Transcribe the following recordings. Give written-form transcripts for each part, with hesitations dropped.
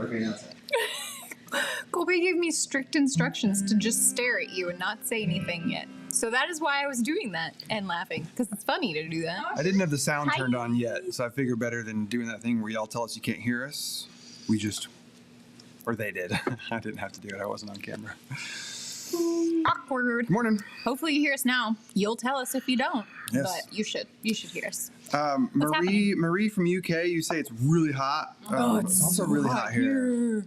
Okay, that's Colby gave me strict instructions to just stare at you and not say anything yet. So that is why I was doing that and laughing, because it's funny to do that. I didn't have the sound turned on yet, so I figured better than doing that thing where y'all tell us you can't hear us. We just, or they did. I didn't have to do it. I wasn't on camera. Awkward. Good morning. Hopefully you hear us now. You'll tell us if you don't. Yes. But you should. You should hear us. Marie from UK, you say it's really hot. It's also really hot here.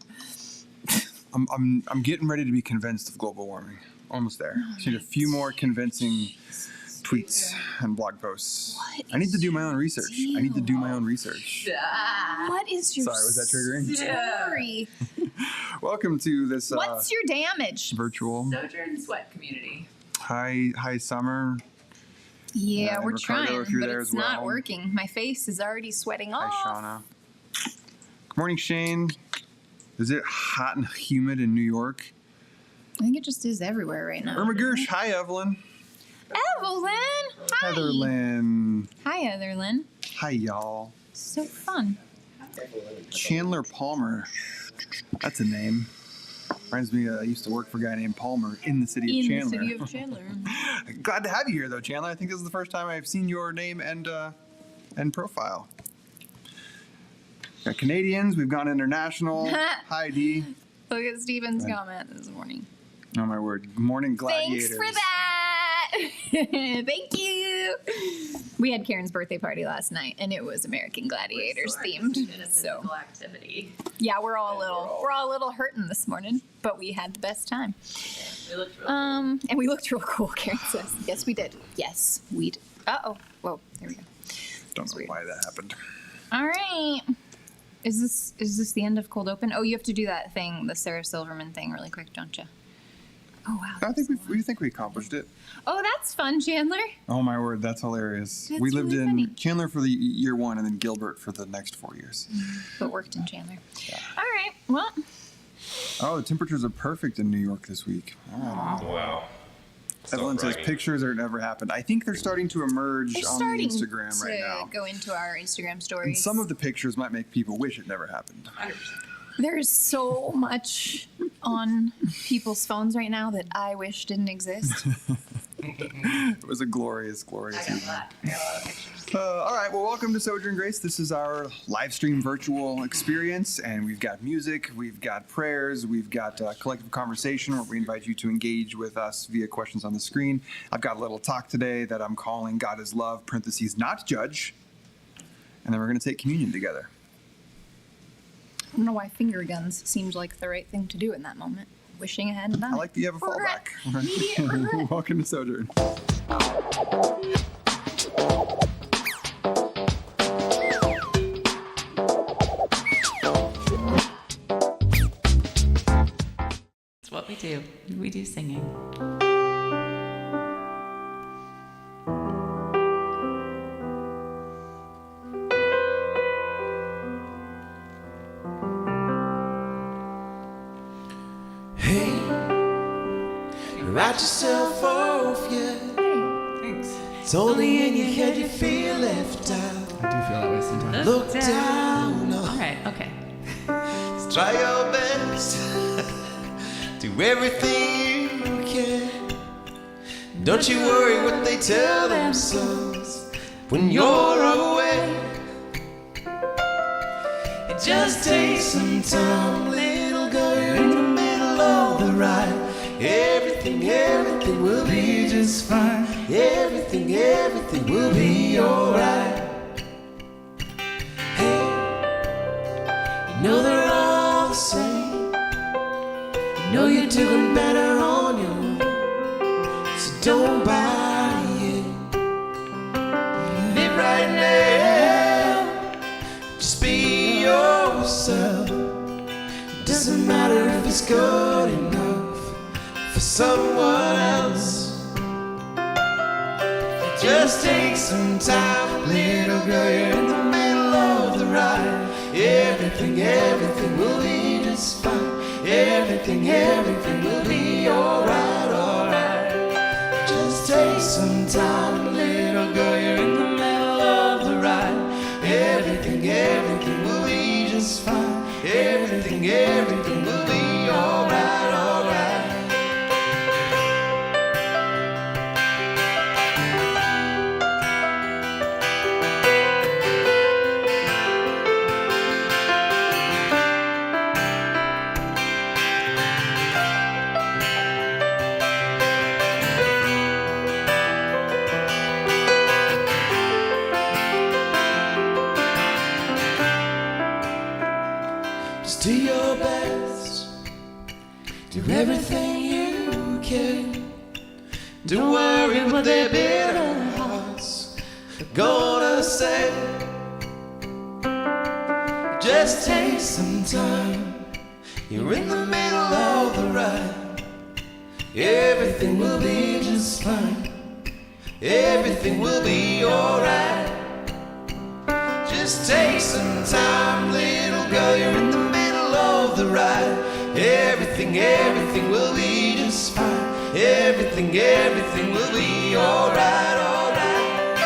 I'm getting ready to be convinced of global warming. Almost there. Just need a few more convincing tweets and blog posts. I need to do my own research. What is your Sorry, was that triggering? story? Welcome to this What's your damage? virtual Sojourn Sweat Community. high summer. Yeah, and we're Ricardo, trying, if you're but there it's as well. not working. My face is already sweating off. Hi, Shauna. Good morning, Shane. Is it hot and humid in New York? I think it just is everywhere right now. Irma Gersh. Hi, Evelyn. Evelyn! Hi! Heatherlyn. Hi, Heatherlyn. Hi, y'all. So fun. Chandler Palmer. That's a name. Reminds me, I used to work for a guy named Palmer in the city of Chandler. In the city of Chandler. Glad to have you here, though, Chandler. I think this is the first time I've seen your name and profile. Got Canadians. We've gone international. Hi, Dee. Look at Steven's comment this morning. Oh, my word. Good morning, gladiators. Thanks for that. Thank you. We had Karen's birthday party last night, and it was American Gladiators themed. So Activity. yeah, we're all a little hurting this morning, but we had the best time. We looked real And we looked real cool. Karen says, "Yes, we did. Yes, we did." Whoa, there we go. Don't know why that happened. All right. Is this the end of Cold Open? Oh, you have to do that thing, the Sarah Silverman thing, really quick, don't you? Oh wow. I think we accomplished it. Oh, that's fun, Chandler. Oh my word, that's hilarious. That's we lived really in funny. Chandler for the year one, and then Gilbert for the next 4 years. But worked in Chandler. Yeah. All right. Well. Oh, the temperatures are perfect in New York this week. Oh. Wow. Evelyn says pictures are never happened. I think they're starting to emerge They're on starting the Instagram to right now. go into our Instagram stories. And some of the pictures might make people wish it never happened. 100%. There's so much on people's phones right now that I wish didn't exist. It was a glorious, glorious I got evening. that. I got a lot of pictures. All right, well, welcome to Sojourn Grace. This is our live stream virtual experience, and we've got music, we've got prayers, we've got collective conversation where we invite you to engage with us via questions on the screen. I've got a little talk today that I'm calling God is Love, parentheses, not judge, and then we're going to take communion together. I don't know why finger guns seemed like the right thing to do in that moment. Wishing I hadn't done I like that you have a Regret. fallback. Immediate regret. Welcome to Sojourn. It's what we do. We do singing. Hey, write yourself off, yeah. Thanks. It's only in your head you feel left out. I do feel that way sometimes. Look down, All right. Okay. just try your best. Do everything you can. Don't you worry what they tell themselves when you're away. It just takes some time, little girl, you're in the middle of the ride. Everything will be just fine. Everything will be alright. Hey, you know they're all the same. You know you're doing better on your own. So don't buy it. Live right now. Just be yourself. Doesn't matter if it's good enough for someone else. Just take some time, little girl, you're in the middle of the ride. Everything will be just fine. Everything will be alright, alright. Just take some time, little girl, you're in the middle of the ride. Everything will be just fine. everything, everything will be alright, alright. Just do your best, do everything you can. Don't worry what their bitter hearts are gonna say. Just take some time, you're in the middle of the ride. Everything will be just fine, everything will be alright. Just take some time, little girl, you're in the middle of the ride. Everything, everything will be just fine. Everything, everything will be alright, alright.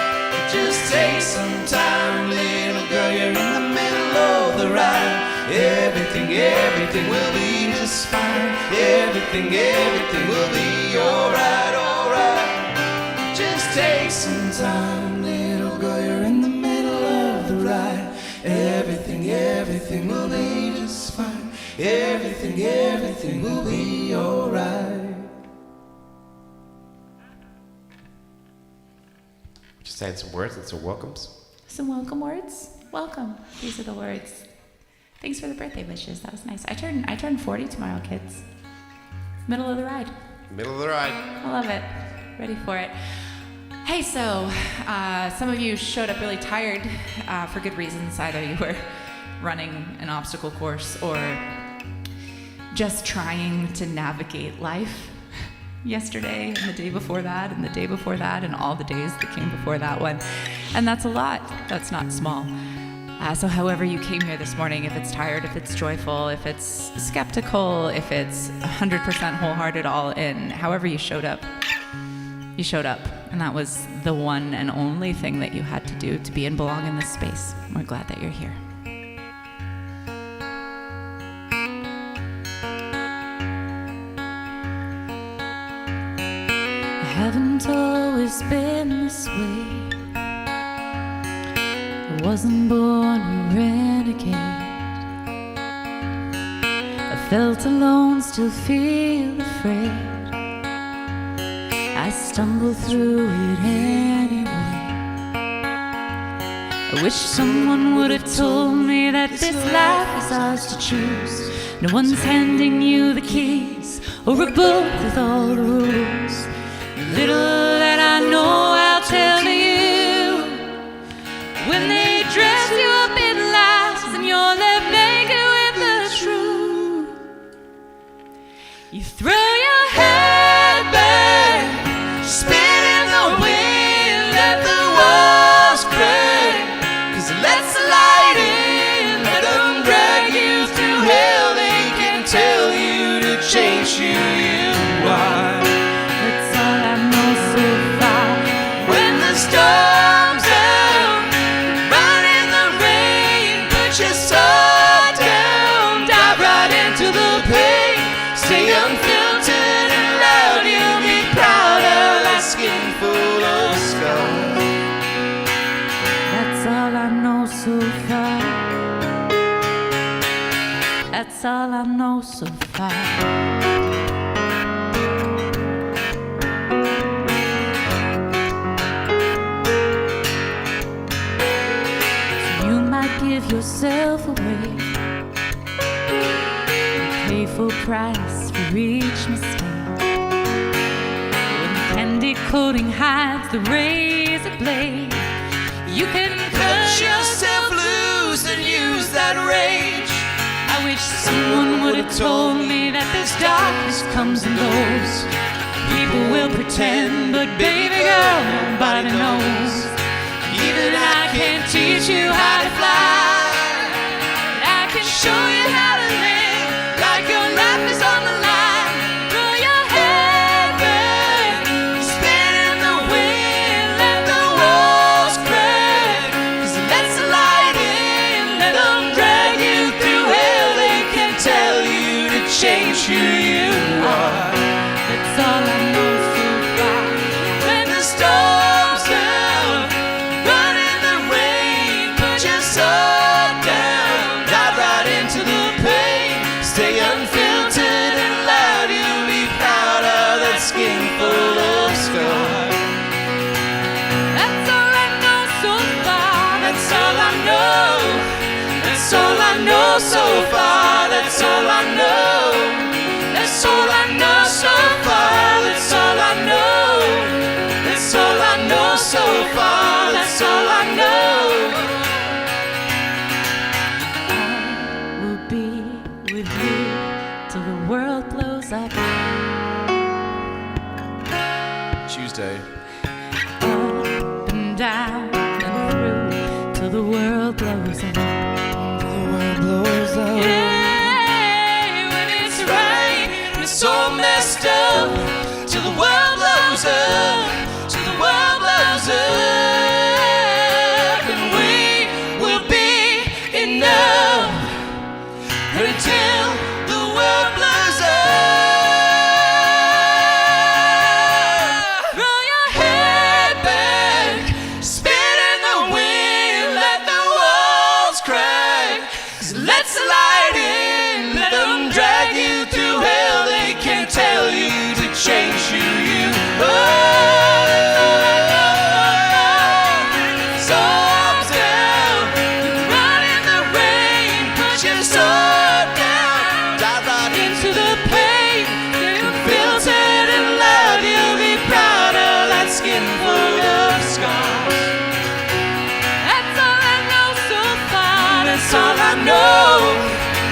Just take some time, little girl, you're in the middle of the ride. Everything, everything will be just fine. Everything, everything will be alright, alright. Just take some time, little girl, you're in the middle of the ride. Everything, everything will be just fine. Everything, everything will be alright. Just saying some words and some welcomes. Some welcome words. Welcome. These are the words. Thanks for the birthday wishes. That was nice. I turn 40 tomorrow, kids. Middle of the ride. Middle of the ride. I love it. Ready for it. Hey, so some of you showed up really tired for good reasons. Either you were running an obstacle course or just trying to navigate life yesterday and the day before that and the day before that and all the days that came before that one. And that's a lot. That's not small. So however you came here this morning, if it's tired, if it's joyful, if it's skeptical, if it's 100% wholehearted all in, however you showed up, you showed up. And that was the one and only thing that you had to do to be and belong in this space. We're glad that you're here. I haven't always been this way. I wasn't born a renegade. I felt alone, still feel afraid. I stumble through it anyway. I wish someone would have told me that this life is ours to choose. No one's handing you the keys or a book with all the rules. The little that I know I'll tell you. When they dress you up in lies and you're left naked with the truth, you throw your head back, spin in the wind, let the walls crack. 'Cause it lets the light in, let them drag you through hell. They can tell you to change who you are. That's all I know so far. When the storm's out, run in the rain, put your sword down, dive right into the pain. Stay unfiltered and loud, you'll be proud of that skin full of scars. That's all I know so far. That's all I know so far. You might give yourself away and pay full price for each mistake. When candy coating hides the razor blade, you can cut yourself loose and use that rage. I wish someone would have told me that this darkness comes and goes. People will pretend, but baby girl, nobody knows. Even I can't teach you how to fly, but I can show you how to live like your life is on the line. Throw your head back, spin in the wind, let the walls crack. 'Cause it lets the light in, let them drag you through hell. so far. That's all I know. That's all I know so far. That's all I know. That's all I know so far. That's all I know. I will be with you till the world blows up. Tuesday. Up and down and through till the world blows up. The world blows up. Yeah, when it's right. And it's all messed up till the world blows up. Till the world blows up. And we will be enough until the world blows up. Throw your head back, spin in the wind, let the walls crack. So let's light in, let them drag you through hell. They can't tell you to change who you are. Storms down, run in the rain, put your sword down, dive right into the pain. Filtered and loud, you'll be proud of that skin full of scars. That's all I know so far. That's all I know.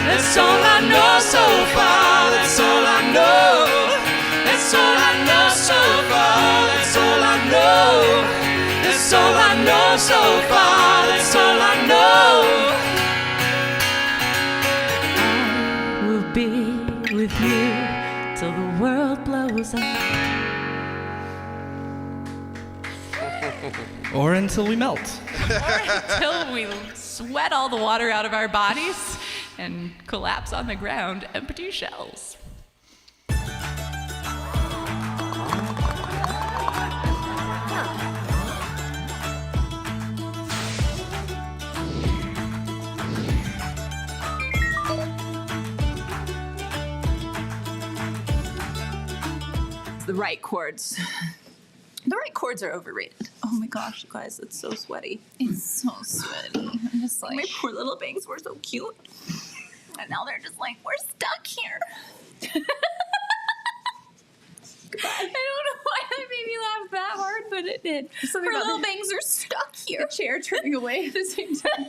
That's all I know so far. That's all I know. That's all I know so far. That's all I know. That's all I know so far. That's all I know. I will be with you till the world blows up. Or until we melt. Until we sweat all the water out of our bodies and collapse on the ground, empty shells. The right chords. The right chords are overrated. Oh my gosh, you guys, it's so sweaty. It's so sweaty. I'm just like, My poor little bangs were so cute. And now they're just like, we're stuck here. I don't know why that made me laugh that hard, but it did. Something Her about little the- bangs are stuck here. The chair turning away at the same time.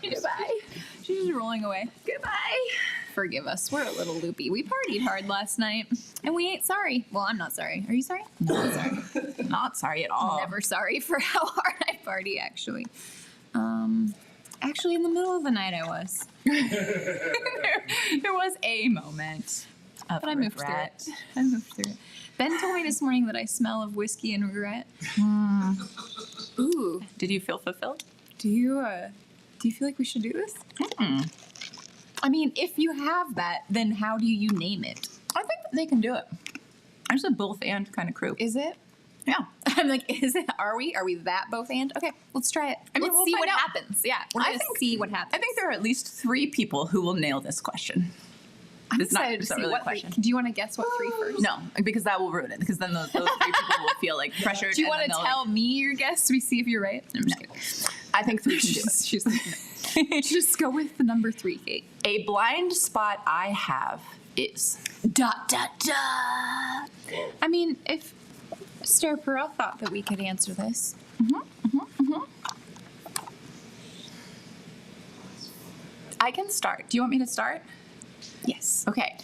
Goodbye. She's just rolling away. Goodbye. Forgive us. We're a little loopy. We partied hard last night, and we ain't sorry. Well, I'm not sorry. Are you sorry? No, I'm sorry. Not sorry at all. Never sorry for how hard I party, actually. Actually, in the middle of the night, I was. There was a moment of But I moved through it. I moved through it. Ben told me this morning that I smell of whiskey and regret. Ooh. Did you feel fulfilled? Do you feel like we should do this? I mean, if you have that, then how do you name it? I think that they can do it. I'm just a both and kind of crew. Is it? Yeah. I'm like, is it? Are we? Are we that both and? Okay, let's try it. I mean, let's we'll see find what out. happens. Yeah, we're gonna see what happens. I think there are at least 3 people who will nail this question. I'm it's not- excited it's to not see really a what. question. Do you want to guess what 3 first? No, because that will ruin it. Because then those 3 people will feel like pressured. Do you and want then to they'll, tell me your guess? We see if you're right. I'm just kidding. I think 3 can do it. She's like, just go with the number 3, Kate. A blind spot I have is dot dot dot. I mean, if Sarah Perel thought that we could answer this. I can start. Do you want me to start? Yes. Okay.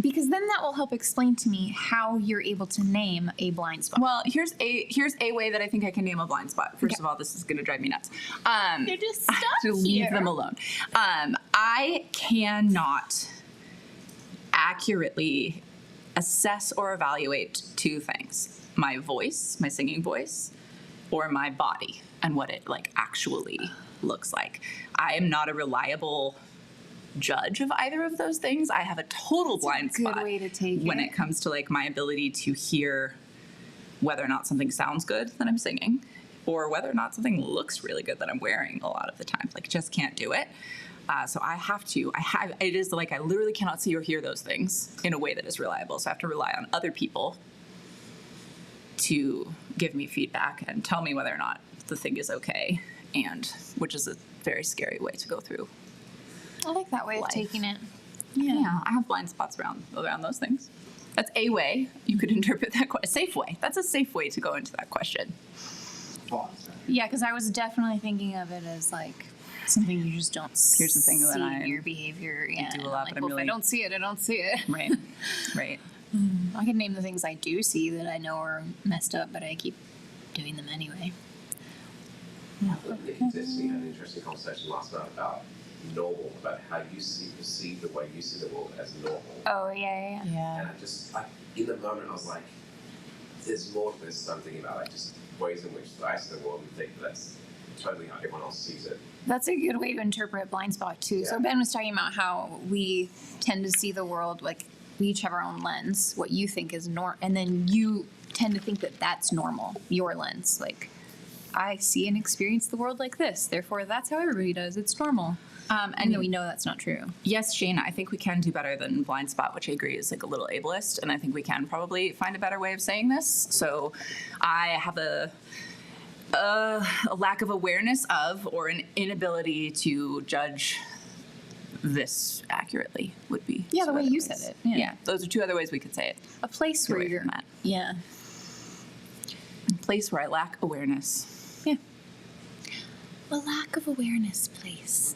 Because then that will help explain to me how you're able to name a blind spot. Well, here's a way that I think I can name a blind spot. First of all, this is going to drive me nuts. You're just I have to leave them alone. I cannot accurately assess or evaluate 2 things: my voice, my singing voice, or my body and what it like actually looks like. I am not a reliable judge of either of those things. I have a total blind good spot way to take when it. it comes to like my ability to hear whether or not something sounds good that I'm singing, or whether or not something looks really good that I'm wearing a lot of the time. Like, just can't do it. So it is like I literally cannot see or hear those things in a way that is reliable. So I have to rely on other people to give me feedback and tell me whether or not the thing is okay, and which is a very scary way to go through I like that way of Life. taking it. Yeah, I have blind spots around those things. That's a way you could interpret that question. A safe way. That's a safe way to go into that question. Yeah, because I was definitely thinking of it as like something you just don't Here's the thing that see I in your behavior. Yeah, do a and lot, I'm like, but I'm well, if really- I don't see it, I don't see it. Right. Right. I can name the things I do see that I know are messed up, but I keep doing them anyway. Nick and Destiny had an interesting conversation last night about normal, about how you perceive the way you see the world as normal. Oh yeah. Yeah. And in the moment, I was like, there's more to this than I'm thinking about, like just ways in which I see the world and think that's totally how everyone else sees it. That's a good way to interpret blind spot too. So Yeah. Ben was talking about how we tend to see the world like we each have our own lens, what you think is and then you tend to think that that's normal, your lens. Like I see and experience the world like this, therefore that's how everybody does. It's normal. And then we know that's not true. Yes, Shane, I think we can do better than blind spot, which I agree is like a little ableist, and I think we can probably find a better way of saying this. So I have a lack of awareness of or an inability to judge this accurately would be. Yeah, the two way other you ways. said it. Yeah. Those are two other ways we could say it. A place where away you're from that. Yeah. A place where I lack awareness. Yeah. A lack of awareness place.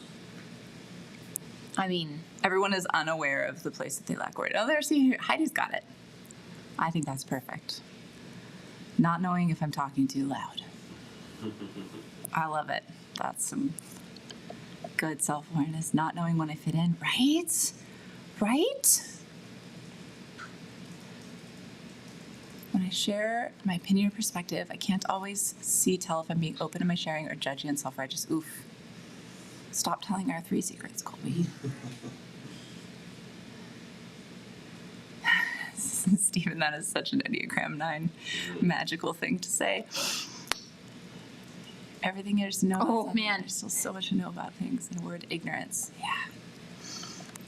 I mean, Everyone is unaware of the place that they lack awareness. Oh, there's here. Heidi's got it. I think that's perfect. Not knowing if I'm talking too loud. I love it. That's some good self-awareness. Not knowing when I fit in. Right? Right? When I share my opinion or perspective, I can't always tell if I'm being open in my sharing or judging and self-righteous. Oof. Stop telling our 3 secrets, Colby. Stephen, that is such an Enneagram 9 magical thing to say. Everything there's to know about Oh, something, man. there's still so much to know about things. And the word ignorance. Yeah.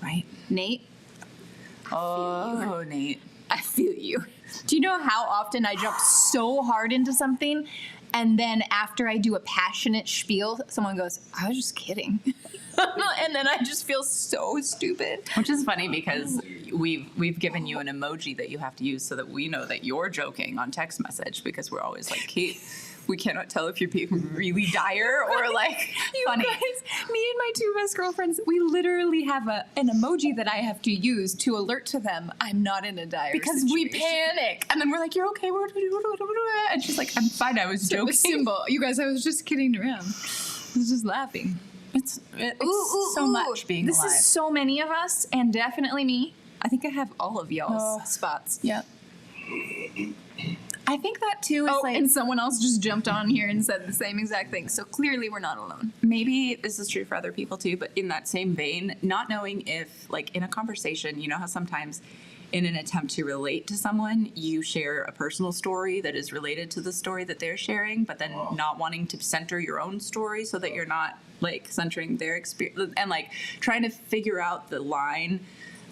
Right? Nate, Oh, Nate. I feel you. Do you know how often I jump so hard into something and then after I do a passionate spiel, someone goes, I was just kidding. And then I just feel so stupid. Which is funny because we've given you an emoji that you have to use so that we know that you're joking on text message because we're always like, Kate, we cannot tell if you're being really dire or like funny. You guys, me and my 2 best girlfriends, we literally have an emoji that I have to use to alert to them I'm not in a dire Because we situation. panic. And then we're like, you're okay. And she's like, I'm fine. I was So joking. a symbol. You guys, I was just kidding around. I was just laughing. It's so much being this alive. is so many of us, and definitely me. I think I have all of y'all's spots. Yeah. I think that too is like, and someone else just jumped on here and said the same exact thing. So clearly we're not alone. maybe this is true for other people too, but in that same vein, not knowing if, like, in a conversation, you know how sometimes in an attempt to relate to someone, you share a personal story that is related to the story that they're sharing, but then not wanting to center your own story so that you're not, like, centering their experience and, like, trying to figure out the line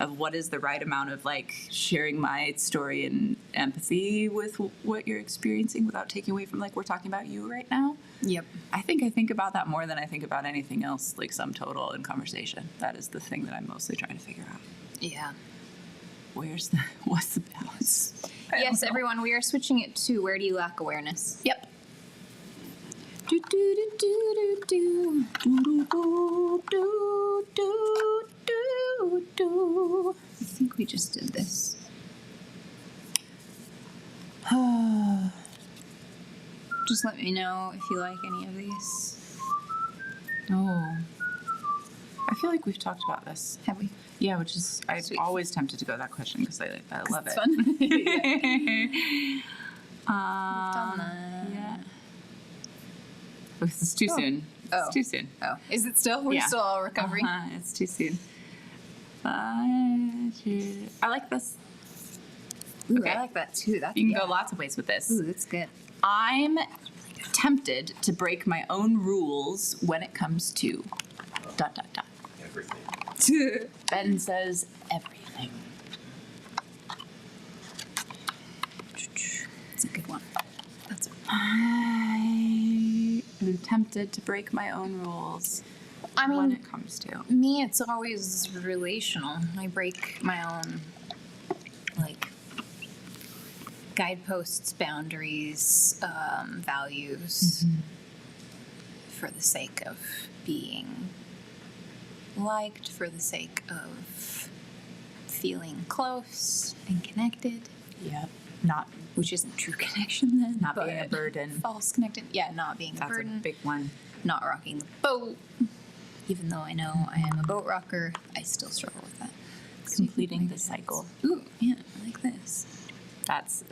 of what is the right amount of, like, sharing my story and empathy with what you're experiencing without taking away from, like, we're talking about you right now. Yep. I think about that more than I think about anything else, like sum total in conversation. That is the thing that I'm mostly trying to figure out. Yeah. What's the balance? Yes, everyone, we are switching it to where do you lack awareness? Yep. Do, do, do, do, do, do, do, do, do, do, do. I think we just did this. Just let me know if you like any of these. Oh. I feel like we've talked about this. Have we? Yeah, which is, I'm Sweet. always tempted to go that question because I love It's it. fun. Done that. Yeah. Oh, this is too soon. Oh. It's too soon. Oh, is it still? We're Yeah. still all recovering. It's too soon. I like this. Ooh, Okay. I like that too. That's, You can go lots of ways with this. Ooh, that's good. I'm tempted to break my own rules when it comes to ... Everything. Ben says everything. It's a good one. That's I am tempted to break my own rules I when mean, it comes to. me, it's always relational. I break my own, like, guideposts, boundaries, values for the sake of being liked, for the sake of feeling close and connected, Yep. Not which isn't true connection then. Not being a but burden. False connected. Yeah, not being a that's a burden. big one. Not rocking the boat. Even though I know I am a boat rocker, I still struggle with that. Completing the cycle. Ooh, yeah, I like this. That's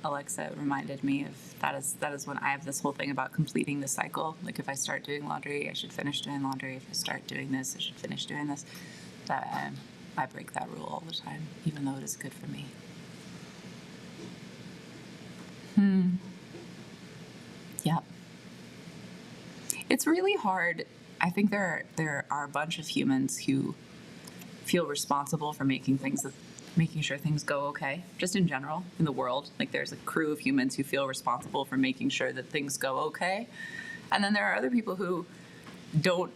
Alexa reminded me of that is when I have this whole thing about completing the cycle. Like if I start doing laundry, I should finish doing laundry. If I start doing this, I should finish doing this. That I break that rule all the time, even though it is good for me. Yep. It's really hard. I think there are a bunch of humans who feel responsible for making sure things go okay, just in general in the world. Like there's a crew of humans who feel responsible for making sure that things go okay. And then there are other people who don't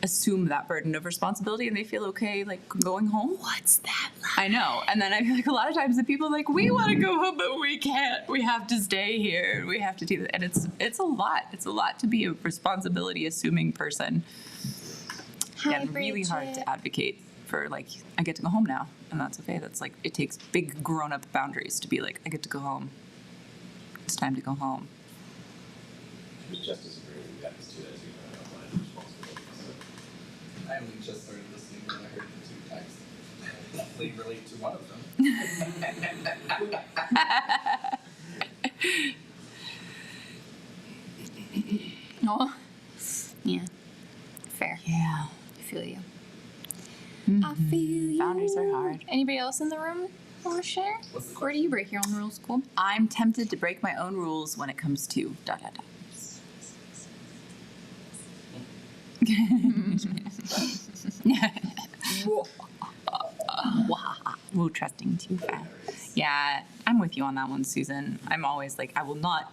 assume that burden of responsibility and they feel okay like going home. What's that like? I know. And then I feel like a lot of times the people are like, we want to go home, but we can't. We have to stay here. We have to do that. And it's a lot. It's a lot to be a responsibility assuming person. Hi, And really hard Bridget. to advocate for like, I get to go home now. And that's okay. That's like, it takes big grown up boundaries to be like, I get to go home. It's time to go home. I was just disagreeing with that as too, as you outlined responsibility. So I only just started listening when I heard the two texts. I definitely relate to one of them. Oh, yeah. Fair. Yeah. I feel you. I feel you. Boundaries are hard. Anybody else in the room want to share? Or do you break your own rules, Cole? I'm tempted to break my own rules when it comes to ... Woo, trusting too fast. Yeah, I'm with you on that one, Susan. I'm always like, I will not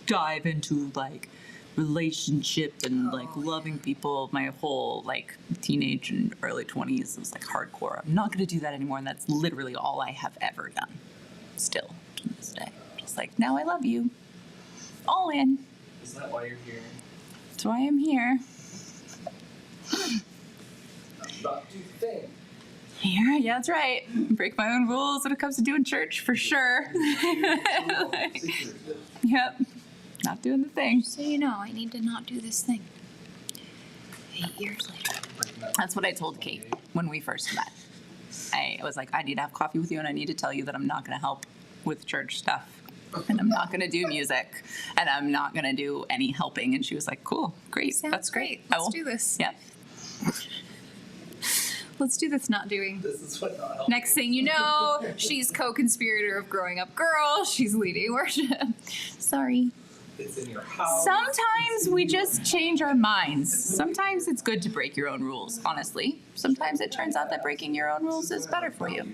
dive into like relationship and like loving people. My whole like teenage and early 20s was like hardcore. I'm not going to do that anymore, and that's literally all I have ever done. Still to this day, just like now I love you, all in. Is that why you're here? That's why I'm here. Not do the thing. Here, yeah, that's right. Break my own rules when it comes to doing church, for sure. Yep. Not doing the thing. So you know, I need to not do this thing. 8 years later. That's what I told Kate when we first met. I was like, I need to have coffee with you, and I need to tell you that I'm not going to help with church stuff. And I'm not going to do music. And I'm not going to do any helping. And she was like, cool, great. Sounds That's great. I Let's will- do this. Yep. Let's do this not doing. This is what not helping. Next thing you know, she's co-conspirator of Growing Up Girl. She's leading worship. Sorry. It's in your house. Sometimes we just change our minds. Sometimes it's good to break your own rules, honestly. Sometimes it turns out that breaking your own rules is better for you.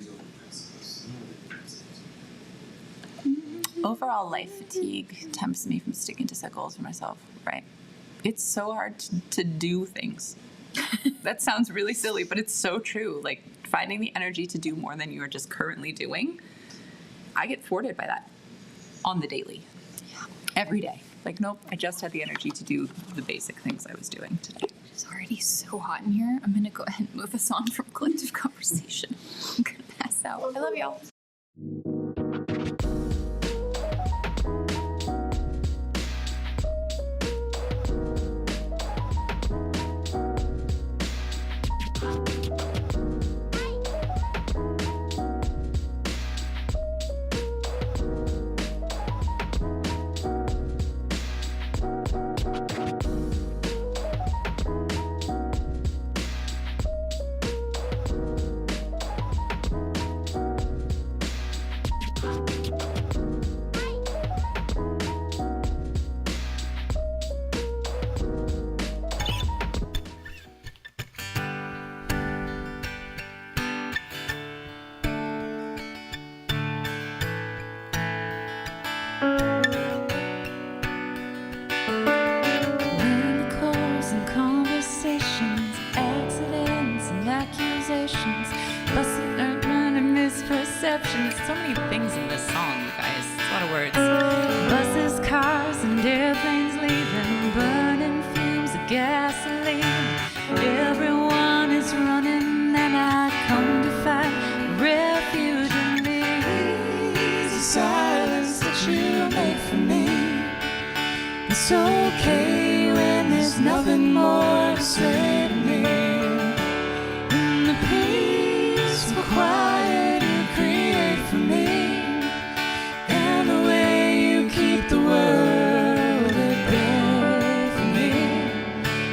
Overall life fatigue tempts me from sticking to set goals for myself, right? It's so hard to do things. That sounds really silly, but it's so true. Like finding the energy to do more than you are just currently doing, I get thwarted by that on the daily. Every day. Like, nope, I just had the energy to do the basic things I was doing today. It's already so hot in here. I'm gonna go ahead and move us on from collective conversation. I'm gonna pass out. I love y'all. so many things in this song, you guys. It's a lot of words. Buses, cars, and airplanes leaving, burning fumes of gasoline. Everyone is running, and I come to find refuge in these. The silence that you make for me. It's okay when there's nothing more to say to me. In the peaceful quiet you create for me, and the way you keep the world at bay for me,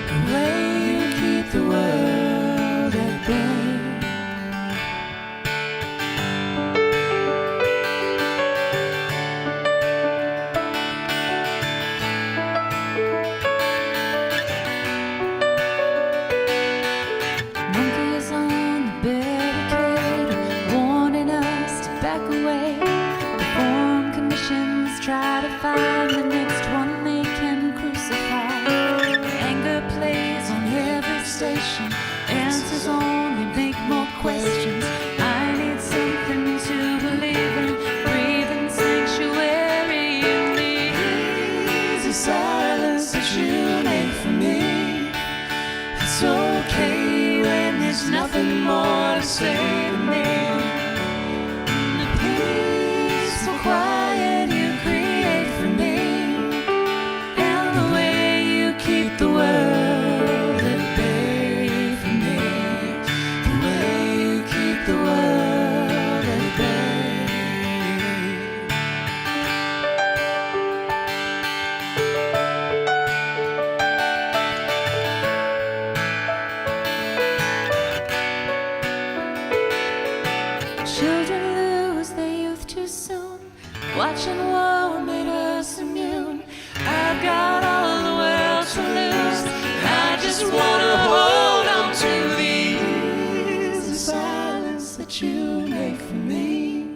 the way you keep the world at bay. Monkeys on the barricade, warning us to back away. The form commissions try to find the next one they can crucify. Anger plays on every station, answers only make more questions. I need something to believe in, breathing sanctuary in these. The silence that you make for me. It's okay when there's nothing more to say to me. In the peaceful quiet you create for me, and the way you keep the world at bay for me, the way you keep the world at bay. Children lose their youth too soon. Watching war made us immune. I've got all the world to lose. I just wanna hold on to these. The silence that you make for me.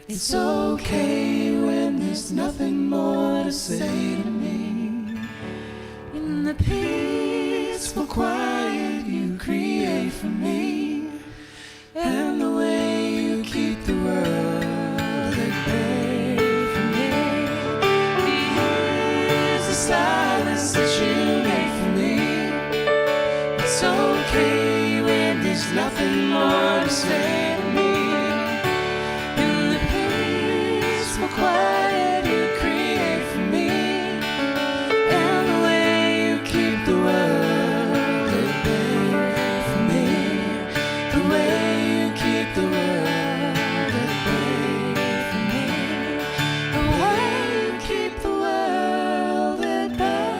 It's okay when there's nothing more to say to me. In the peaceful quiet you create for me, and the way you keep the world at bay for me. Here's the silence that you make for me. It's okay when there's nothing more to say to me. In the peaceful quiet you create for me, and the way you keep the world at bay for me, the way you keep the world at bay for me, the way you keep the world at bay.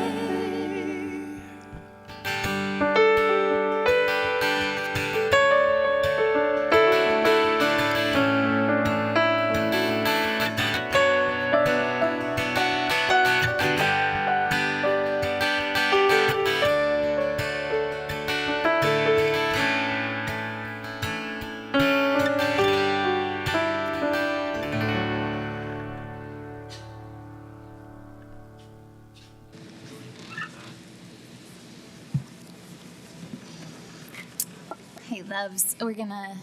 Hey, loves, we're gonna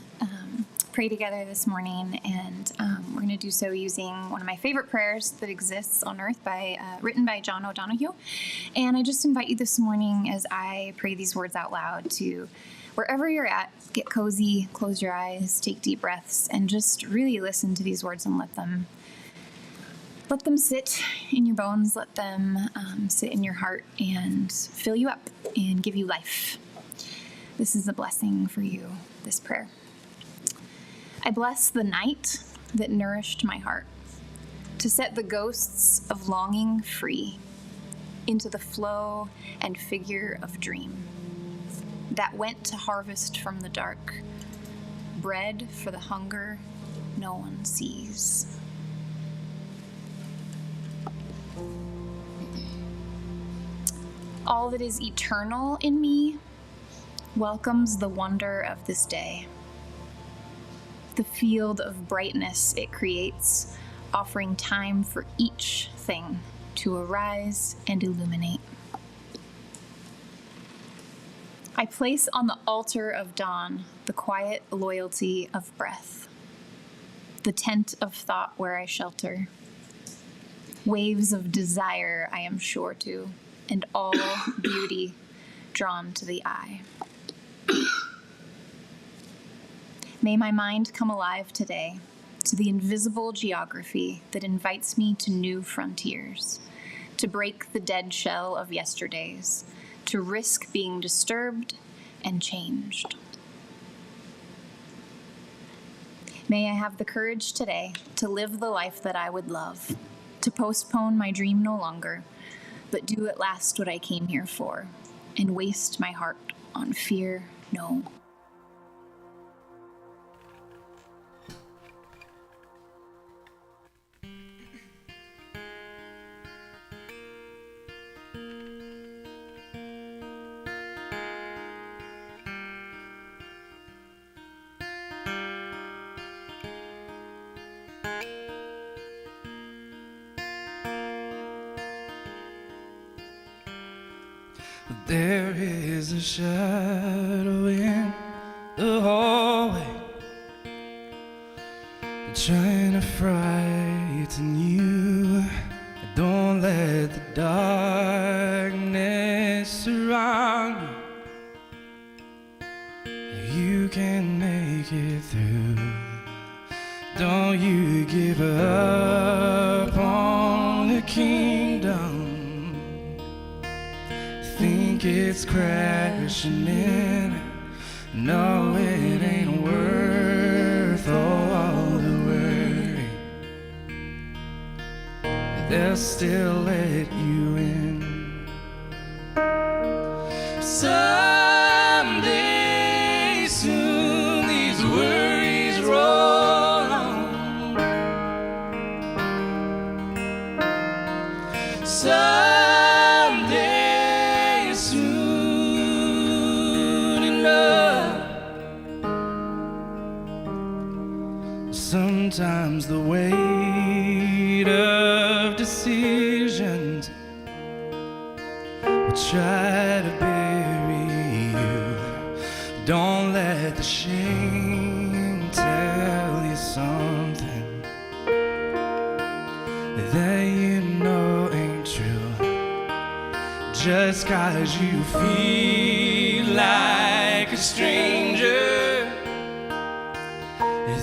pray together this morning, and we're gonna do so using one of my favorite prayers that exists on earth, written by John O'Donohue. And I just invite you this morning, as I pray these words out loud, to wherever you're at, get cozy, close your eyes, take deep breaths, and just really listen to these words and let them sit in your bones. Let them sit in your heart and fill you up and give you life. This is a blessing for you, this prayer. I bless the night that nourished my heart, to set the ghosts of longing free into the flow and figure of dream that went to harvest from the dark, bread for the hunger no one sees. All that is eternal in me welcomes the wonder of this day. The field of brightness it creates, offering time for each thing to arise and illuminate. I place on the altar of dawn the quiet loyalty of breath, the tent of thought where I shelter. Waves of desire I am sure to, and all beauty drawn to the eye. May my mind come alive today to the invisible geography that invites me to new frontiers, to break the dead shell of yesterdays, to risk being disturbed and changed. May I have the courage today to live the life that I would love, to postpone my dream no longer, but do at last what I came here for, and waste my heart on fear no. There is a shadow in the hallway, trying to frighten you. Don't let the darkness surround you. You can make it through. Don't you give up on the kingdom. Think it's crashing in. No, it ain't worth all the worry. They'll still let you in. Someday soon these worries roll on. Someday soon enough. Sometimes the weight of decisions will try to bury you. Don't let the shame tell you something that you know ain't true. Just 'cause you feel like a stranger,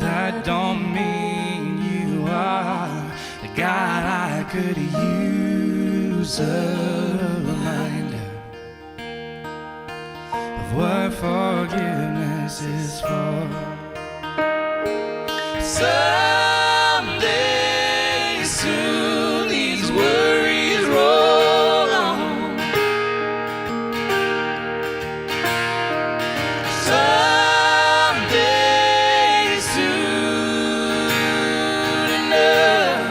that don't mean you are the guy I could use a reminder of what forgiveness is for. Someday soon these worries roll on. Someday soon enough.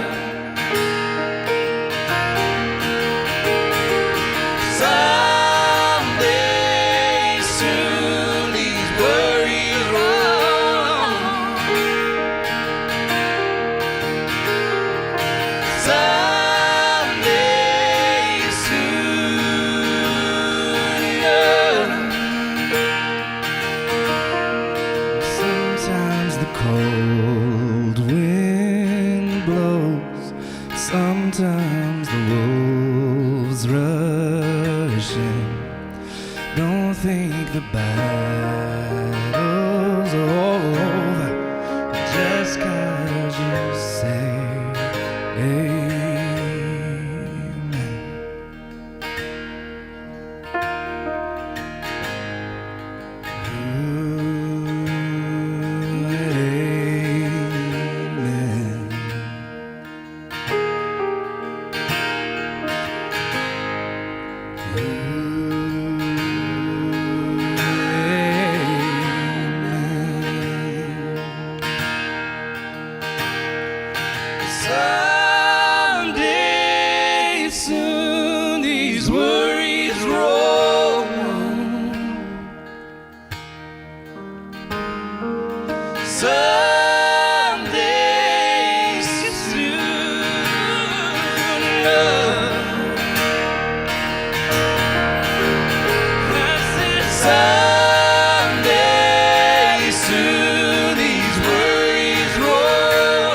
Someday soon these worries roll on. Someday soon enough. Sometimes the cold wind blows, sometimes the wolves rush in. Don't think the battle's over just 'cause you say amen. Ooh, amen. Someday soon these worries roll on. Someday soon enough. Someday soon these worries roll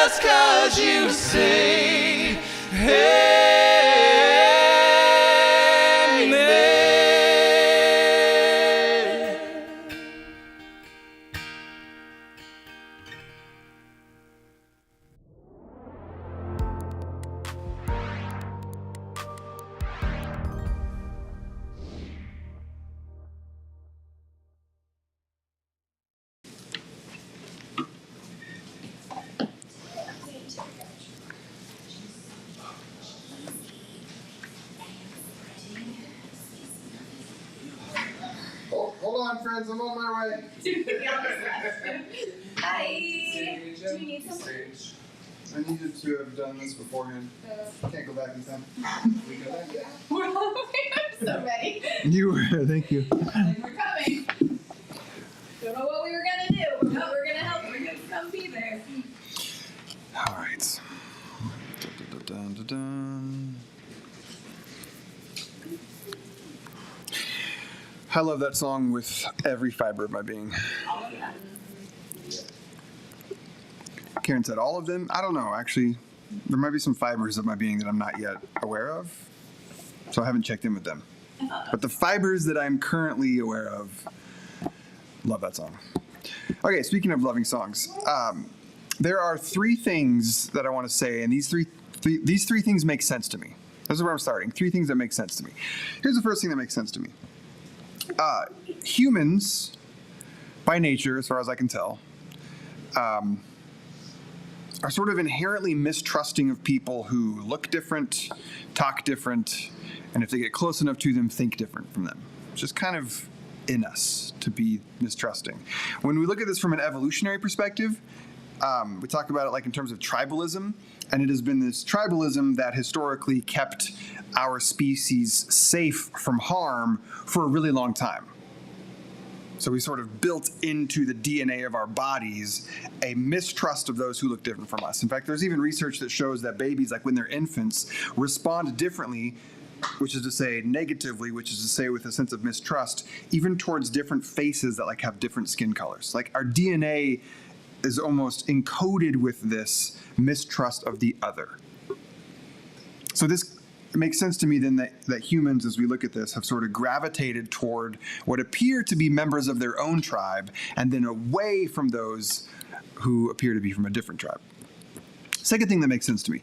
just 'cause you say amen. Hold on, friends. I'm on my way. Hi. Do you need some? I needed to have done this beforehand. Can't go back in time. We go back? I'm so ready. Thank you. We're coming. Don't know what we were gonna do, but we're gonna help. We're gonna come be there. All right. Dun. I love that song with every fiber of my being. All of that. Karen said all of them. I don't know. Actually, there might be some fibers of my being that I'm not yet aware of. So I haven't checked in with them. But the fibers that I'm currently aware of, love that song. Okay, speaking of loving songs, there are three things that I want to say, and these three things make sense to me. This is where I'm starting. Three things that make sense to me. Here's the first thing that makes sense to me. Humans, by nature, as far as I can tell, are sort of inherently mistrusting of people who look different, talk different, and if they get close enough to them, think different from them. It's just kind of in us to be mistrusting. When we look at this from an evolutionary perspective, we talk about it like in terms of tribalism, and it has been this tribalism that historically kept our species safe from harm for a really long time. So we sort of built into the DNA of our bodies a mistrust of those who look different from us. In fact, there's even research that shows that babies, like when they're infants, respond differently, which is to say negatively, which is to say with a sense of mistrust, even towards different faces that like have different skin colors. Like our DNA is almost encoded with this mistrust of the other. So this makes sense to me then that humans, as we look at this, have sort of gravitated toward what appear to be members of their own tribe and then away from those who appear to be from a different tribe. Second thing that makes sense to me,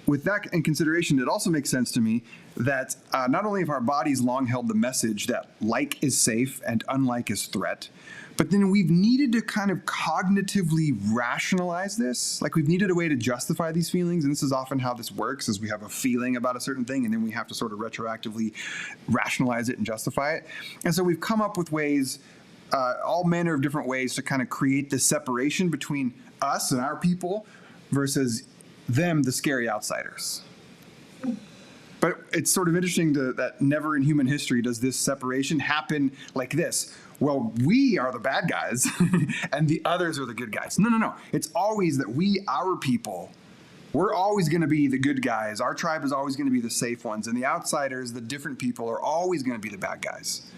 with that in consideration, it also makes sense to me that not only have our bodies long held the message that like is safe and unlike is threat, but then we've needed to kind of cognitively rationalize this. Like we've needed a way to justify these feelings. And this is often how this works, is we have a feeling about a certain thing and then we have to sort of retroactively rationalize it and justify it. And so we've come up with ways, all manner of different ways to kind of create this separation between us and our people versus them, the scary outsiders. But it's sort of interesting that never in human history does this separation happen like this. Well, we are the bad guys and the others are the good guys. No. It's always that our people, we're always going to be the good guys. Our tribe is always going to be the safe ones. And the outsiders, the different people, are always going to be the bad guys.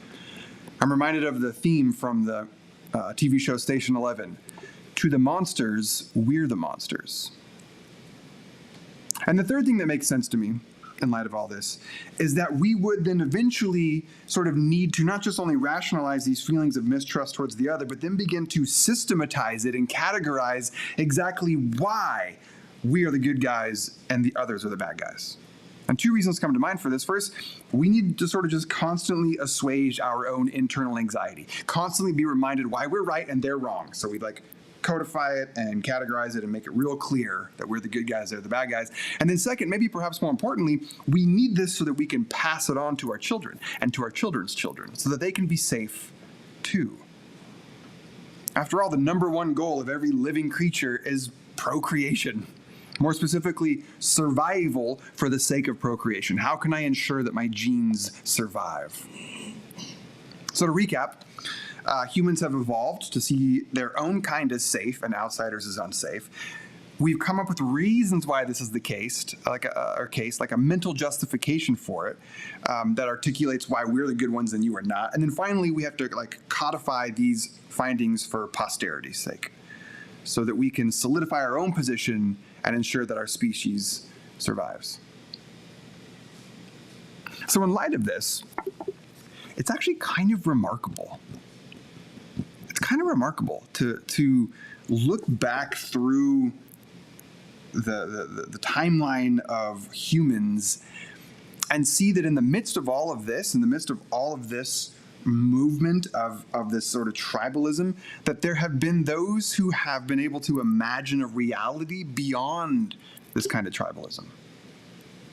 I'm reminded of the theme from the TV show Station 11. To the monsters, we're the monsters. And the third thing that makes sense to me in light of all this, is that we would then eventually sort of need to not just only rationalize these feelings of mistrust towards the other, but then begin to systematize it and categorize exactly why we are the good guys and the others are the bad guys. And two reasons come to mind for this. First, we need to sort of just constantly assuage our own internal anxiety, constantly be reminded why we're right and they're wrong. So we codify it and categorize it and make it real clear that we're the good guys, they're the bad guys. And then second, maybe perhaps more importantly, we need this so that we can pass it on to our children and to our children's children so that they can be safe too. After all, the number one goal of every living creature is procreation. More specifically, survival for the sake of procreation. How can I ensure that my genes survive? So to recap, humans have evolved to see their own kind as safe and outsiders as unsafe. We've come up with reasons why this is the case, like a mental justification for it that articulates why we're the good ones and you are not. And then finally, we have to codify these findings for posterity's sake. so that we can solidify our own position and ensure that our species survives. So in light of this, it's actually kind of remarkable. It's kind of remarkable to look back through the timeline of humans and see that in the midst of all of this, movement of this sort of tribalism, that there have been those who have been able to imagine a reality beyond this kind of tribalism.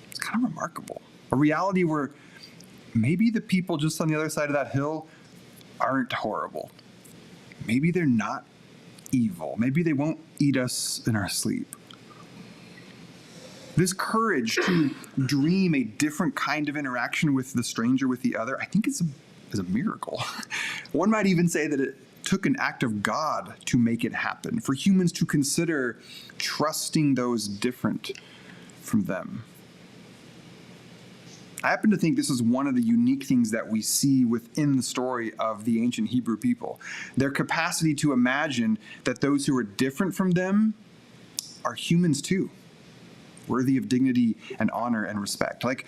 It's kind of remarkable. A reality where maybe the people just on the other side of that hill aren't horrible. Maybe they're not evil. Maybe they won't eat us in our sleep. This courage to dream a different kind of interaction with the stranger, with the other, I think is a miracle. One might even say that it took an act of God to make it happen, for humans to consider trusting those different from them. I happen to think this is one of the unique things that we see within the story of the ancient Hebrew people. Their capacity to imagine that those who are different from them are humans too, worthy of dignity and honor and respect. Like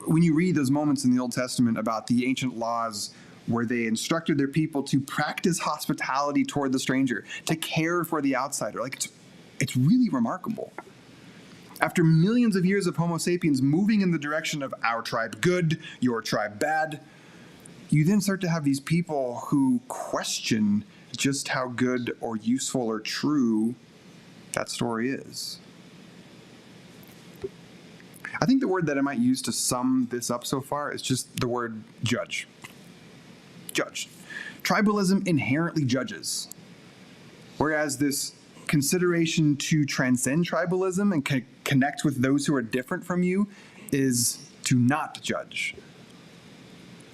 when you read those moments in the Old Testament about the ancient laws where they instructed their people to practice hospitality toward the stranger, to care for the outsider, like it's really remarkable. After millions of years of Homo sapiens moving in the direction of our tribe good, your tribe bad, you then start to have these people who question just how good or useful or true that story is. I think the word that I might use to sum this up so far is just the word judge. Judge. Tribalism inherently judges, whereas this consideration to transcend tribalism and connect with those who are different from you is to not judge.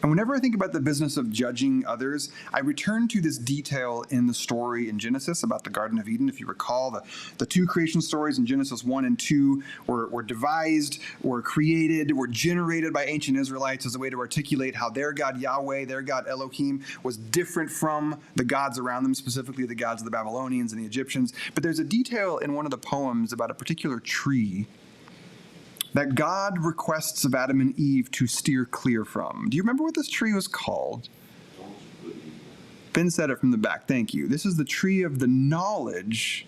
And whenever I think about the business of judging others, I return to this detail in the story in Genesis about the Garden of Eden. If you recall, the two creation stories in Genesis 1 and 2 were devised, were created, were generated by ancient Israelites as a way to articulate how their God Yahweh, their God Elohim, was different from the gods around them, specifically the gods of the Babylonians and the Egyptians. But there's a detail in one of the poems about a particular tree that God requests of Adam and Eve to steer clear from. Do you remember what this tree was called? Ben said it from the back. Thank you. This is the tree of the knowledge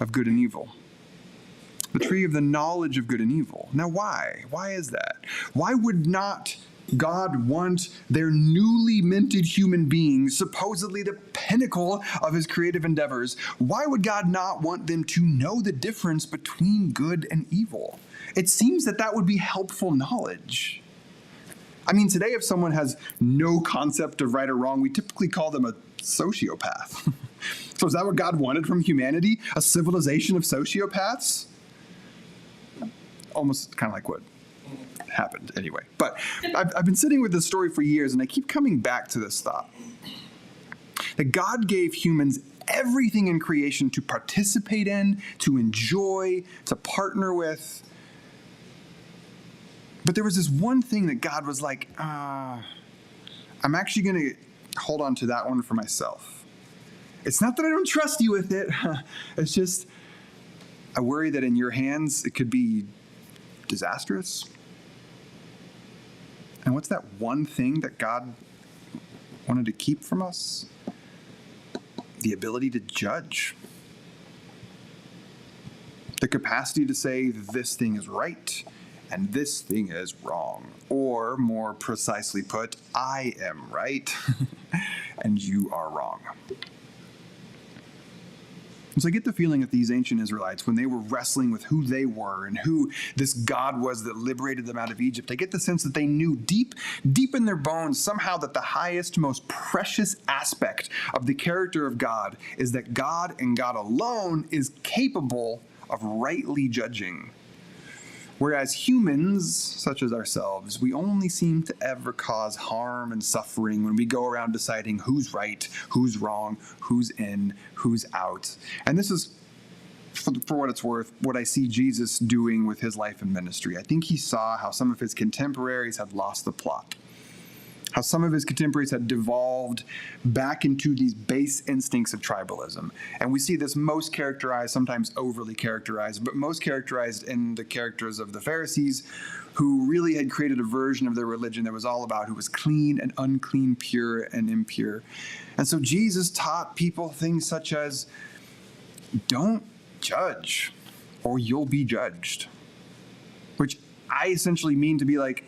of good and evil. The tree of the knowledge of good and evil. Now, why? Why is that? Why would not God want their newly minted human beings, supposedly the pinnacle of his creative endeavors, why would God not want them to know the difference between good and evil? It seems that would be helpful knowledge. I mean, today if someone has no concept of right or wrong, we typically call them a sociopath. So is that what God wanted from humanity? A civilization of sociopaths? Almost kind of like what happened anyway. But I've been sitting with this story for years, and I keep coming back to this thought. That God gave humans everything in creation to participate in, to enjoy, to partner with. But there was this one thing that God was like, I'm actually going to hold on to that one for myself. It's not that I don't trust you with it. It's just, I worry that in your hands, it could be disastrous. And what's that one thing that God wanted to keep from us? The ability to judge. The capacity to say this thing is right and this thing is wrong. Or more precisely put, I am right and you are wrong. And so I get the feeling that these ancient Israelites, when they were wrestling with who they were and who this God was that liberated them out of Egypt, I get the sense that they knew deep in their bones somehow that the highest, most precious aspect of the character of God is that God and God alone is capable of rightly judging. Whereas humans, such as ourselves, we only seem to ever cause harm and suffering when we go around deciding who's right, who's wrong, who's in, who's out. And this is, for what it's worth, what I see Jesus doing with his life and ministry. I think he saw how some of his contemporaries had lost the plot, how some of his contemporaries had devolved back into these base instincts of tribalism. And we see this most characterized, sometimes overly characterized, but most characterized in the characters of the Pharisees, who really had created a version of their religion that was all about who was clean and unclean, pure and impure. And so Jesus taught people things such as, don't judge or you'll be judged. Which I essentially mean to be like,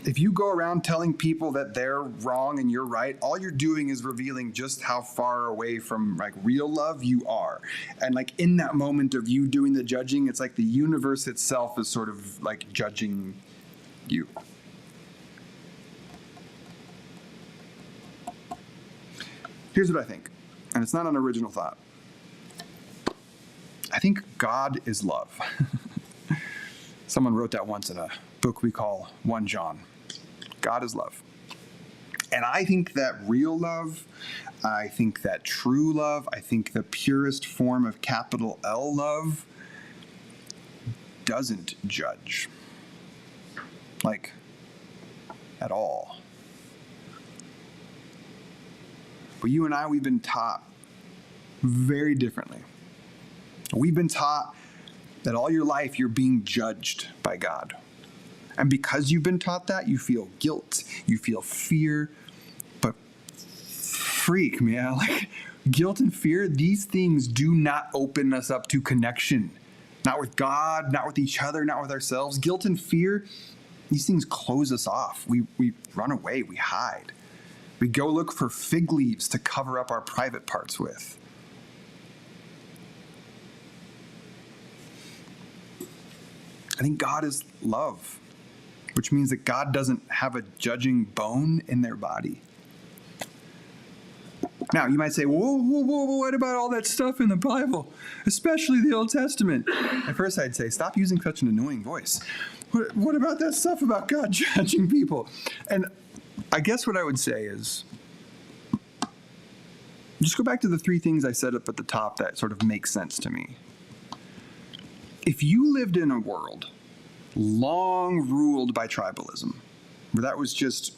if you go around telling people that they're wrong and you're right, all you're doing is revealing just how far away from like real love you are. And like in that moment of you doing the judging, it's like the universe itself is sort of like judging you. Here's what I think, and it's not an original thought. I think God is love. Someone wrote that once in a book we call 1 John. God is love. And I think that real love, I think that true love, I think the purest form of capital L love doesn't judge. Like, at all. But you and I, we've been taught very differently. We've been taught that all your life you're being judged by God. And because you've been taught that, you feel guilt, you feel fear, but freak, man, like guilt and fear, these things do not open us up to connection. Not with God, not with each other, not with ourselves. Guilt and fear, these things close us off. We run away, we hide. We go look for fig leaves to cover up our private parts with. I think God is love, which means that God doesn't have a judging bone in their body. Now, you might say, whoa, what about all that stuff in the Bible, especially the Old Testament? At first, I'd say, stop using such an annoying voice. What about that stuff about God judging people? And I guess what I would say is, just go back to the three things I said up at the top that sort of make sense to me. If you lived in a world long ruled by tribalism, where that was just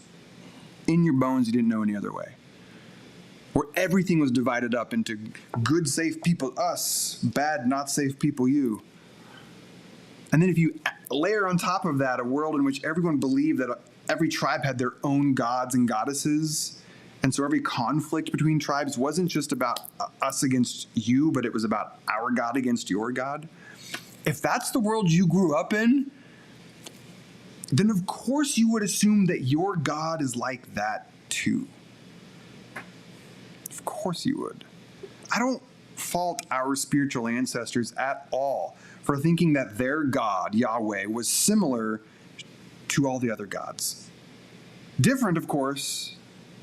in your bones, you didn't know any other way, where everything was divided up into good, safe people, us, bad, not safe people, you. And then if you layer on top of that a world in which everyone believed that every tribe had their own gods and goddesses, and so every conflict between tribes wasn't just about us against you, but it was about our God against your God. If that's the world you grew up in, then of course you would assume that your God is like that too. Of course you would. I don't fault our spiritual ancestors at all for thinking that their God, Yahweh, was similar to all the other gods. Different, of course,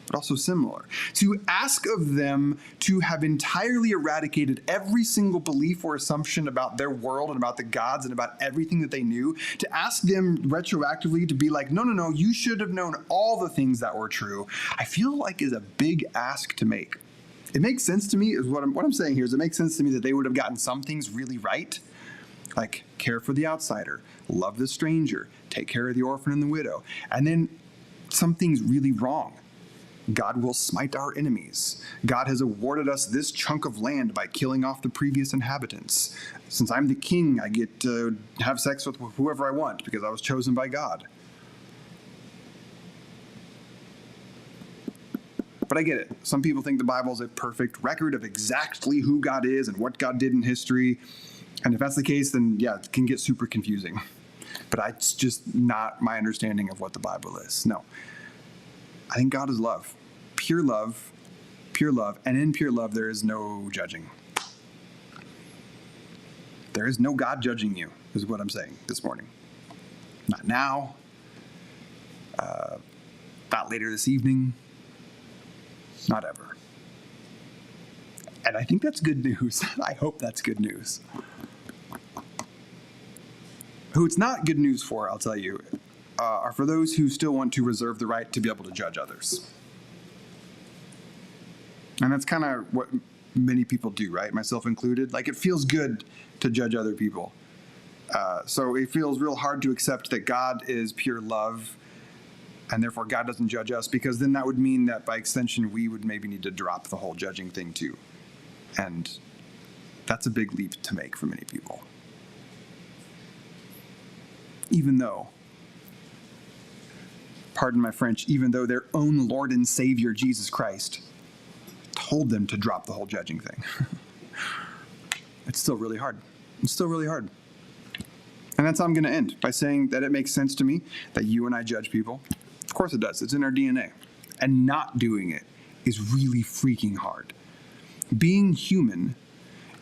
but also similar. To ask of them to have entirely eradicated every single belief or assumption about their world and about the gods and about everything that they knew, to ask them retroactively to be like, no, you should have known all the things that were true, I feel like is a big ask to make. It makes sense to me, is what I'm saying here, is it makes sense to me that they would have gotten some things really right, like care for the outsider, love the stranger, take care of the orphan and the widow, and then some things really wrong. God will smite our enemies. God has awarded us this chunk of land by killing off the previous inhabitants. Since I'm the king, I get to have sex with whoever I want because I was chosen by God. But I get it. Some people think the Bible is a perfect record of exactly who God is and what God did in history. And if that's the case, then yeah, it can get super confusing. But it's just not my understanding of what the Bible is. No. I think God is love, pure love, and in pure love there is no judging. There is no God judging you, is what I'm saying this morning. Not now, not later this evening, not ever. And I think that's good news. I hope that's good news. Who it's not good news for, I'll tell you, are for those who still want to reserve the right to be able to judge others. And that's kind of what many people do, right? Myself included. Like, it feels good to judge other people. So it feels real hard to accept that God is pure love and therefore God doesn't judge us, because then that would mean that by extension we would maybe need to drop the whole judging thing too. And that's a big leap to make for many people. Even though, pardon my French, even though their own Lord and Savior, Jesus Christ, told them to drop the whole judging thing. It's still really hard. It's still really hard. And that's how I'm going to end, by saying that it makes sense to me that you and I judge people. Of course it does. It's in our DNA. And not doing it is really freaking hard. Being human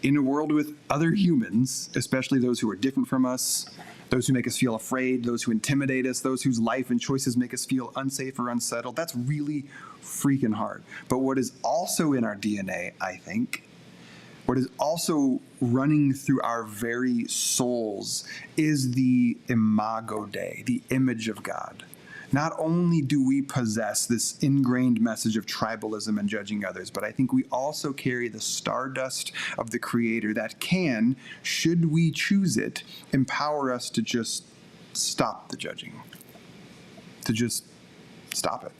in a world with other humans, especially those who are different from us, those who make us feel afraid, those who intimidate us, those whose life and choices make us feel unsafe or unsettled, that's really freaking hard. But what is also in our DNA, I think, what is also running through our very souls is the imago Dei, the image of God. Not only do we possess this ingrained message of tribalism and judging others, but I think we also carry the stardust of the Creator that can, should we choose it, empower us to just stop the judging. To just stop it.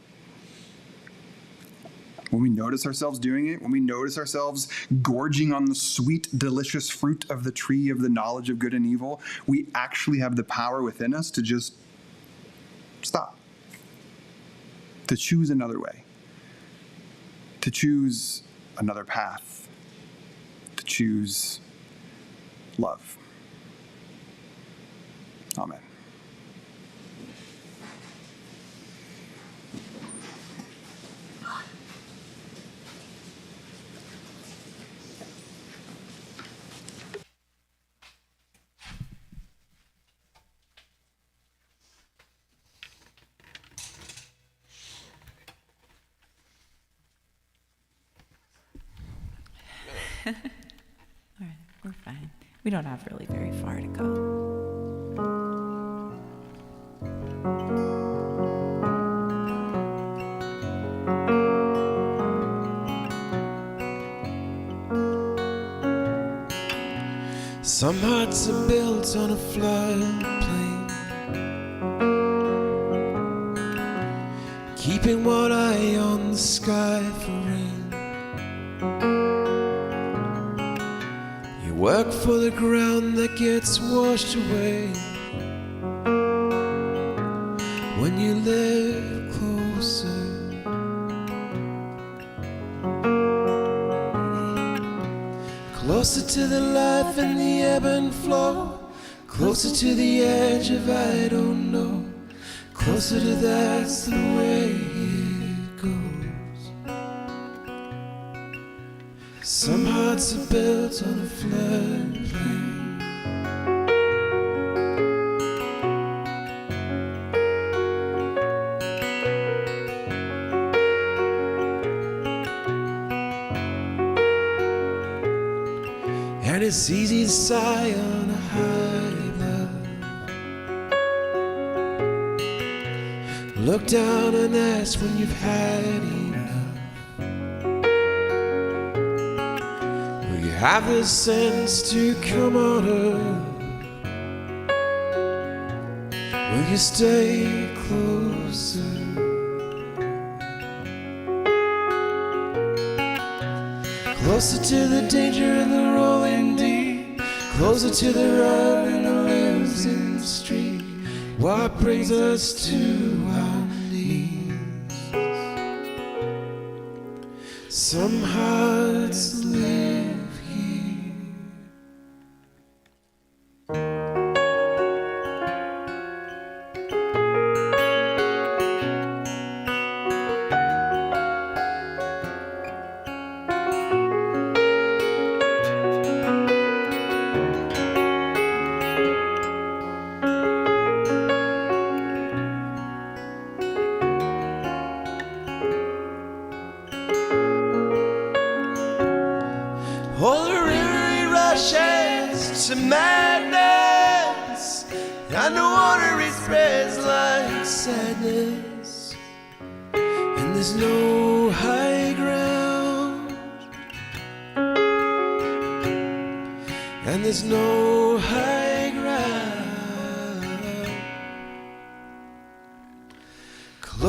When we notice ourselves doing it, when we notice ourselves gorging on the sweet, delicious fruit of the tree of the knowledge of good and evil, we actually have the power within us to just stop. To choose another way. To choose another path. To choose love. Amen. All right, we're fine. We don't have really very far to go. Some hearts are built on a floodplain, keeping one eye on the sky for rain. You work for the ground that gets washed away when you live closer. Closer to the life and the ebb and flow, closer to the edge of I don't know, closer to that's the way it goes. Some hearts are built on a floodplain. And it's easy to sigh on a high bluff, look down and ask when you've had enough. Will you have the sense to come on up? Will you stay closer? Closer to the danger and the rolling deep, closer to the run that lives in the street. What brings us to our knees? Some hearts live here. Oh, the river it rushes to madness, and the water it spreads like sadness. And there's no high ground, and there's no high ground.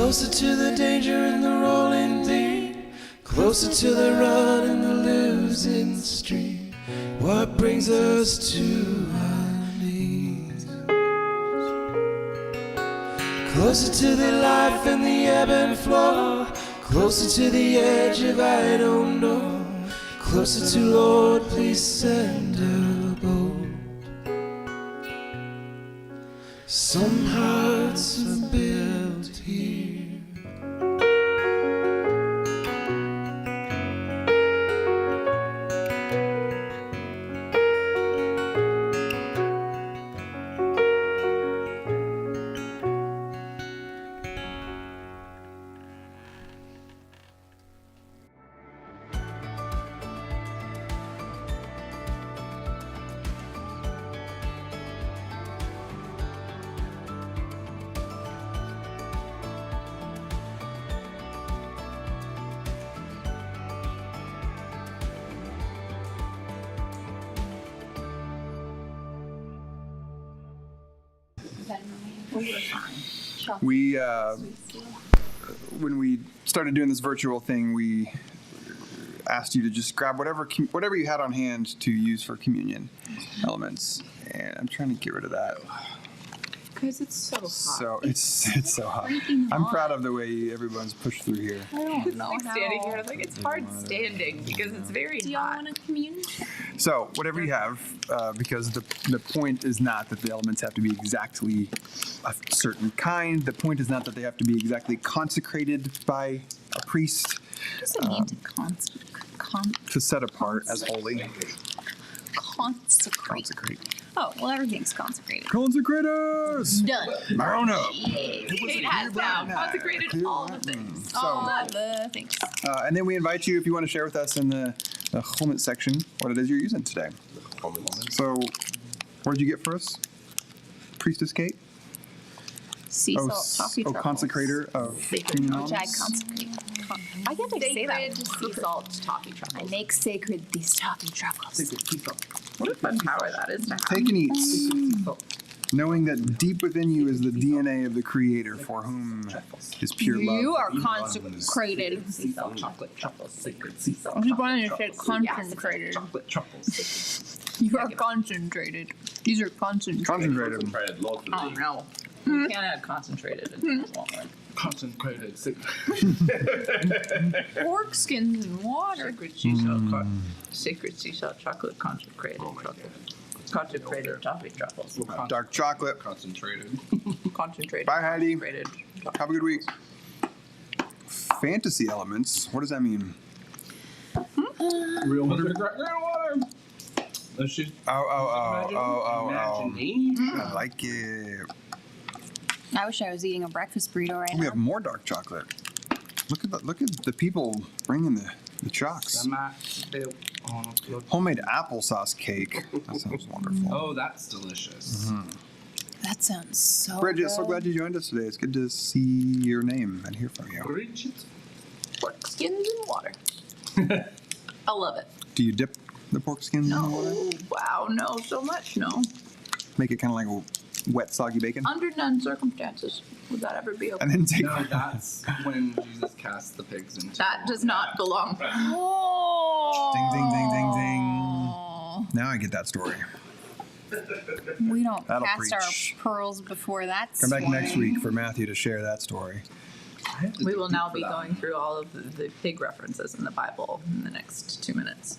Closer to the danger and the rolling deep, closer to the run and the losing streak. What brings us to our knees? Closer to the life and the ebb and flow, closer to the edge of I don't know, closer to Lord, please send a boat. Some hearts are built here. We, when we started doing this virtual thing, we asked you to just grab whatever you had on hand to use for communion elements. And I'm trying to get rid of that. Guys, it's so hot. So it's so hot. I'm proud of the way everyone's pushed through here. I don't It's like standing here, I'm like, it's hard standing because it's very Do y'all hot. want to commune? So whatever you have, because the point is not that the elements have to be exactly a certain kind. The point is not that they have to be exactly consecrated by a priest What does it mean to to set apart as holy. consecrate? Consecrate. Oh, well, everything's consecrated. Consecrators! Done. Burn up! Kate has now consecrated all the things. All the things. And then we invite you, if you want to share with us in the wholeness section, what it is you're using today. So, what did you get for us? Priestess Kate? Sea salt, toffee truffles. consecrator of communion Which I elements? consecrate. I get to say that. Sea salt, toffee truffles. I make sacred these toffee truffles. What a fun power that is to have. Take and eat, knowing that deep within you is the DNA of the Creator, for whom is pure love. You are consecrated. Chocolate truffles, sacred sea salt. I keep wanting to say concentrated. Chocolate truffles. You are concentrated. These are concentrated. Concentrated. Oh no. You can't add concentrated into this one. Concentrated Pork skins and water. Sacred seashell chocolate consecrated truffles. Concentrated toffee truffles. Dark chocolate. Concentrated. Concentrated. Bye, Heidi. concentrated truffles. Have a good week. Fantasy elements. What does that mean? Real water. Let's just Oh. imagination. I like it. I wish I was eating a breakfast burrito right We now. have more dark chocolate. Look at the people bringing the chocks. Homemade applesauce cake. That sounds wonderful. Oh, that's delicious. That sounds so Bridget, good. so glad you joined us today. It's good to see your name and hear from you. Bridget. Pork skins and water. I love it. Do you dip the pork skins in the water? Oh, wow. No, so much. No. Make it kind of like a wet, soggy bacon? Under none circumstances would that ever be okay. And then take No, that's when Jesus cast the pigs into That does not belong. Oh. ding, ding, ding, ding, ding. Now I get that story. We don't That'll cast preach. our pearls before that. Come back next swine. week for Matthew to share that story. We will now be going through all of the pig references in the Bible in the next 2 minutes.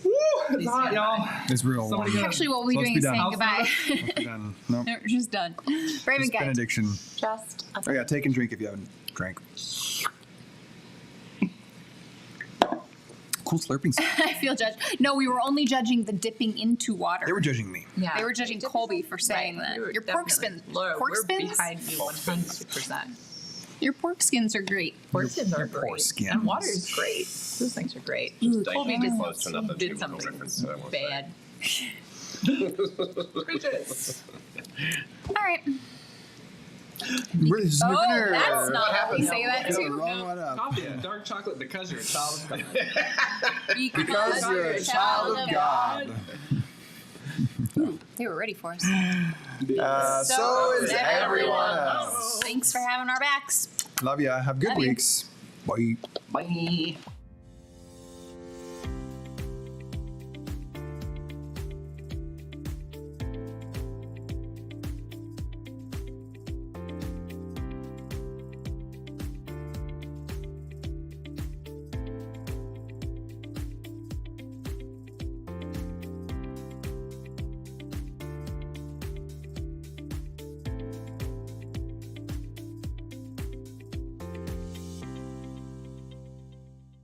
It's hot, y'all. It's real. Somebody warm. get Actually, what we're So let's doing be is done. saying goodbye. Let's be done. Nope. We're just done. Raven Just guide. benediction. Just a Oh yeah, take and drink if you haven't drank. Cool slurping sound. I feel judged. No, we were only judging the dipping into water. They were judging me. Yeah. They were judging Colby for saying that. We were Your pork definitely- spins. Laura, Pork we're spins? behind you 100%. Your pork skins are great. Pork skins are your poor great. skins. And water is great. Those things are great. Ooh, Colby dangerously just close to nothing did biblical something reference that I won't say. bad. All right. British Oh, Sniffner. that's not how we say that Yeah, too. wrong one up. Coffee and dark chocolate because you're a child of God. Because you're a child of God. Ooh, they were ready for us. So is everyone else. Thanks for having our backs. Love ya. Have good Love you. weeks. Bye. Bye.